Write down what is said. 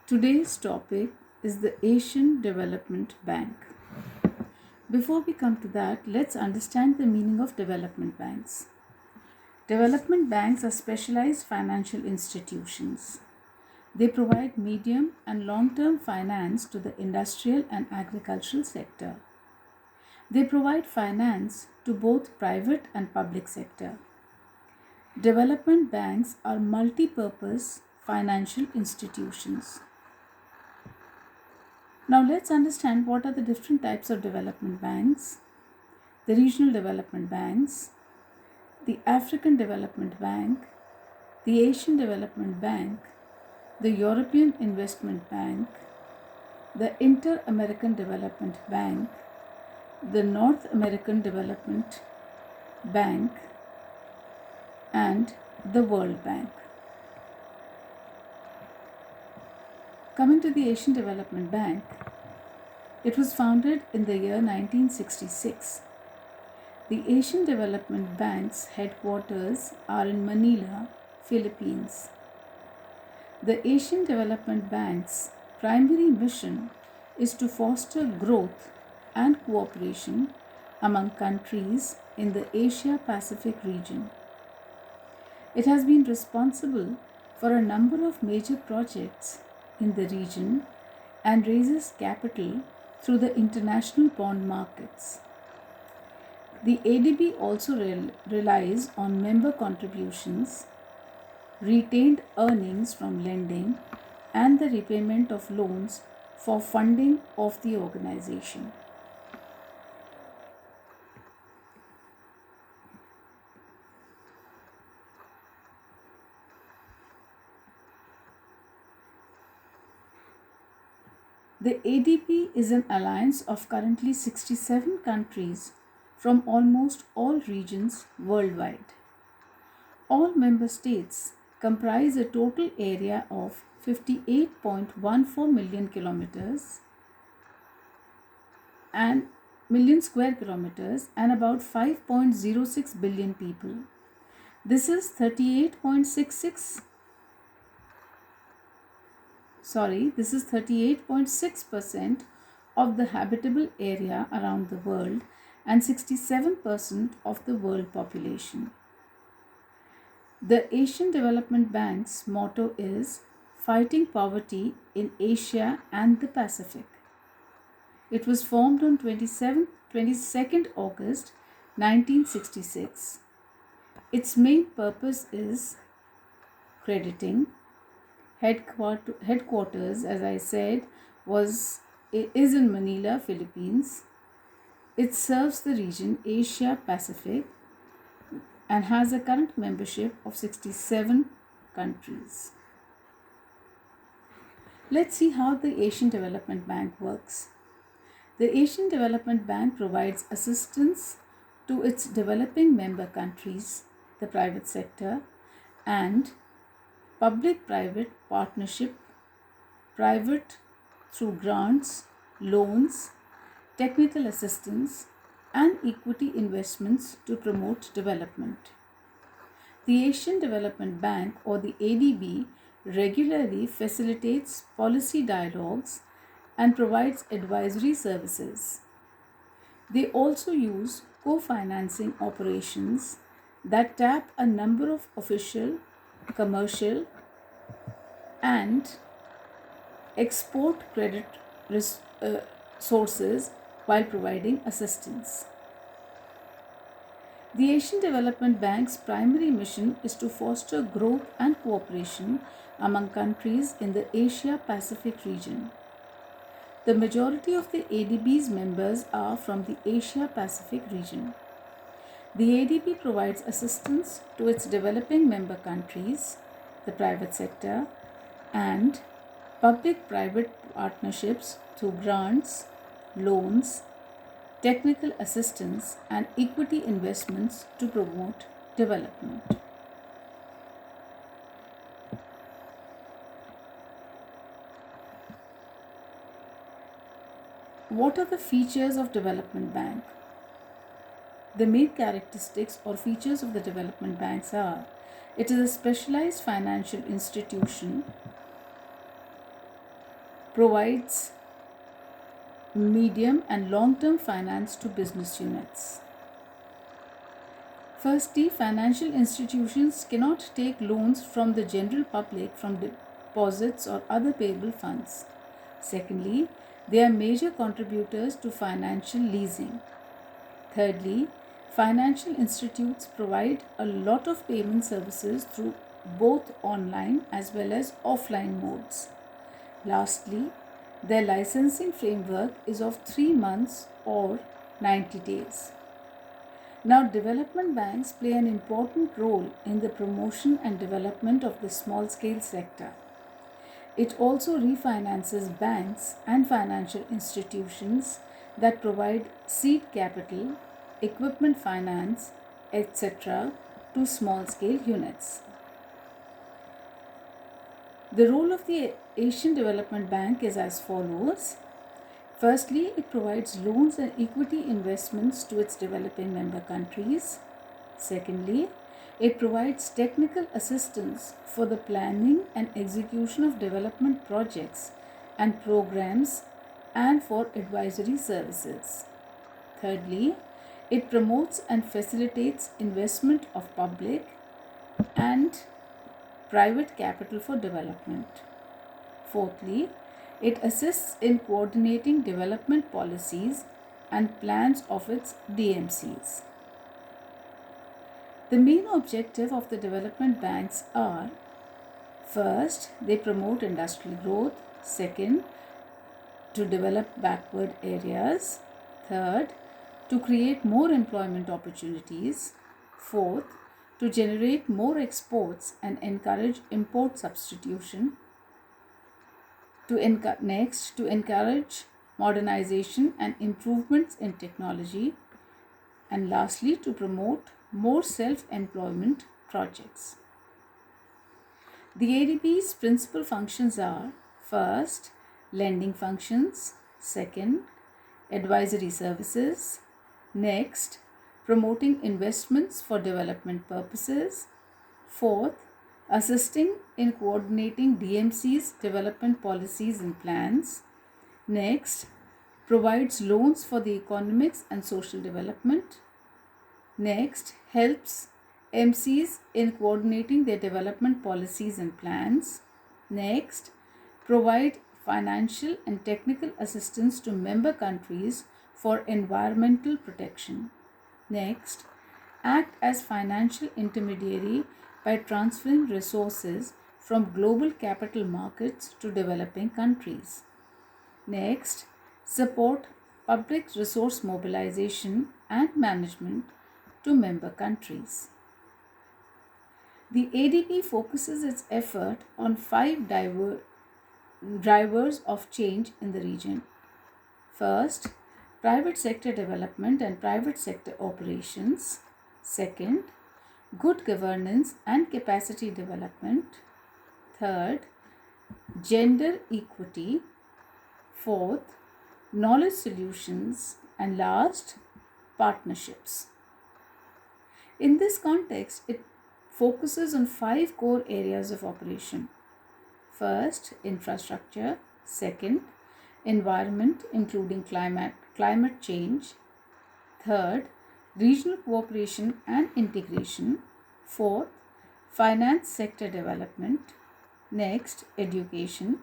Today's topic is the Asian Development Bank. Before we come to that, let's understand the meaning of development banks. Development banks are specialized financial institutions. They provide medium and long term finance to the industrial and agricultural sector. They provide finance to both private and public sector. Development banks are multi purpose financial institutions. Now let's understand what are the different types of development banks. The regional development banks, the African Development Bank, the Asian Development Bank, the European Investment Bank, the Inter-American Development Bank, the North American Development Bank, and the World Bank. Coming to the Asian Development Bank, it was founded in the year 1966. The Asian Development Bank's headquarters are in Manila, Philippines. The Asian Development Bank's primary mission is to foster growth and cooperation among countries in the Asia Pacific region. It has been responsible for a number of major projects in the region and raises capital through the international bond markets. The ADB also relies on member contributions, retained earnings from lending, and the repayment of loans for funding of the organization. The ADB is an alliance of currently 67 countries from almost all regions worldwide. All member states comprise a total area of 58.14 million kilometers and million square kilometers and about 5.06 billion people. This is 38.6% of the habitable area around the world and 67% of the world population. The Asian Development Bank's motto is Fighting Poverty in Asia and the Pacific. It was formed on 22nd August 1966. Its main purpose is crediting. Headquarters, as I said, is in Manila, Philippines. It serves the region Asia Pacific and has a current membership of 67 countries. Let's see how the Asian Development Bank works. The Asian Development Bank provides assistance to its developing member countries, the private sector, and public-private partnership, private through grants, loans, technical assistance, and equity investments to promote development. The Asian Development Bank, or the ADB, regularly facilitates policy dialogues and provides advisory services. They also use co-financing operations that tap a number of official, commercial, and export credit sources while providing assistance. The Asian Development Bank's primary mission is to foster growth and cooperation among countries in the Asia Pacific region. The majority of the ADB's members are from the Asia Pacific region. The ADB provides assistance to its developing member countries, the private sector, and public-private partnerships through grants, loans, technical assistance, and equity investments to promote development. What are the features of Development Bank? The main characteristics or features of the development banks are: it is a specialized financial institution provides medium and long-term finance to business units. Firstly, financial institutions cannot take loans from the general public from deposits or other payable funds. Secondly, they are major contributors to financial leasing. Thirdly, financial institutes provide a lot of payment services through both online as well as offline modes. Lastly, their licensing framework is of 3 months or 90 days. Now, development banks play an important role in the promotion and development of the small scale sector. It also refinances banks and financial institutions that provide seed capital, equipment finance, etc. to small scale units. The role of the Asian Development Bank is as follows. Firstly, it provides loans and equity investments to its developing member countries. Secondly, it provides technical assistance for the planning and execution of development projects and programs and for advisory services. Thirdly, it promotes and facilitates investment of public and private capital for development. Fourthly, it assists in coordinating development policies and plans of its DMCs. The main objective of the development banks are: first, they promote industrial growth; second, to develop backward areas; third, to create more employment opportunities; fourth, to generate more exports and encourage import substitution; next, to encourage modernization and improvements in technology; and lastly, to promote more self-employment projects. The ADB's principal functions are: first, lending functions; second, advisory services; next, promoting investments for development purposes; fourth, assisting in coordinating DMC's development policies and plans; next, provides loans for the economics and social development; next, helps MCs in coordinating their development policies and plans; next, provide financial and technical assistance to member countries for environmental protection; next, act as financial intermediary by transferring resources from global capital markets to developing countries; next, support public resource mobilization and management to member countries. The ADB focuses its effort on 5 drivers of change in the region. First, private sector development and private sector operations. Second, good governance and capacity development. Third, gender equity. Fourth, knowledge solutions. And last, partnerships. In this context, it focuses on 5 core areas of operation. First, infrastructure; second, environment including climate change; third, regional cooperation and integration; fourth, finance sector development; next, education;